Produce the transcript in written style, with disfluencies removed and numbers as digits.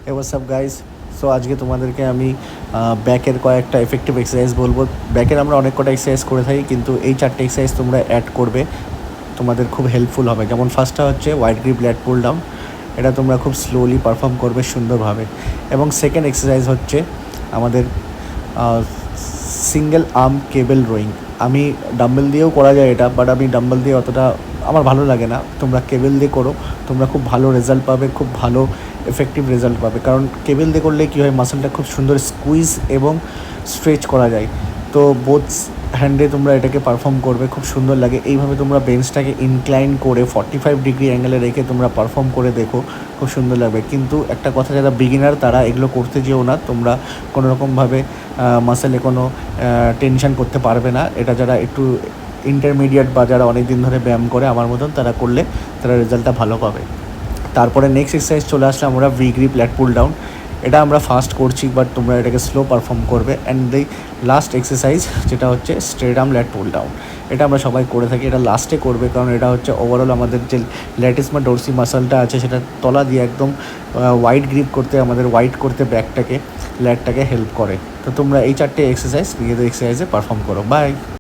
হে what's up guys. So আজকে তোমাদেরকে আমি ব্যাকের কয়েকটা এফেক্টিভ এক্সারসাইজ বলবো। ব্যাকের আমরা অনেক কটা এক্সারসাইজ করে থাকি, কিন্তু এই চারটে এক্সারসাইজ তোমরা অ্যাড করবে, তোমাদের খুব হেল্পফুল হবে। যেমন ফার্স্টটা হচ্ছে wide grip lat pull down, এটা তোমরা খুব স্লোলি পারফর্ম করবে সুন্দরভাবে। এবং সেকেন্ড এক্সারসাইজ হচ্ছে আমাদের সিঙ্গেল আর্ম কেবল রোয়িং। আমি ডাম্বেল দিয়েও করা যায় এটা, বাট আমি ডাম্বেল দিয়ে অতটা আমার ভালো লাগে না। তোমরা কেবল দিয়ে করো, তোমরা খুব ভালো রেজাল্ট পাবে, খুব ভালো এফেক্টিভ রেজাল্ট পাবে। কারণ কেবল দিয়ে করলে কী হয়, মাসেলটা খুব সুন্দর স্কুইজ এবং স্ট্রেচ করা যায়। তো বোথ হ্যান্ডে তোমরা এটাকে পারফর্ম করবে, খুব সুন্দর লাগে। এইভাবে তোমরা বেঞ্চটাকে ইনক্লাইন করে 45 ডিগ্রি অ্যাঙ্গেলে রেখে তোমরা পারফর্ম করে দেখো, খুব সুন্দর লাগবে। কিন্তু একটা কথা, যারা বিগিনার তারা এগুলো করতে যেও না, তোমরা কোনো রকমভাবে মাসেলে কোনো টেনশন করতে পারবে না। এটা যারা একটু ইন্টারমিডিয়েট বা যারা অনেক দিন ধরে ব্যায়াম করে আমার মতন, তারা করলে তারা রেজাল্টটা ভালো পাবে। তারপরে নেক্সট এক্সারসাইজ চলে আসলে আমরা V grip lat pull down. এটা আমরা ফাস্ট করছি, বাট তোমরা এটাকে স্লো পারফর্ম করবে। অ্যান্ড দি লাস্ট এক্সারসাইজ যেটা হচ্ছে straight arm lat pull down, এটা আমরা সবাই করে থাকি। এটা লাস্টে করবে, কারণ এটা হচ্ছে ওভারঅল আমাদের যে ল্যাটিস বা ডোরসি মাসলটা আছে সেটা তলা দিয়ে একদম ওয়াইড গ্রিপ করতে, আমাদের ওয়াইড করতে ব্যাকটাকে ল্যাটটাকে হেল্প করে। তো তোমরা এই চারটে এক্সারসাইজ নিজেদের এক্সারসাইজে পারফর্ম করো। বাই।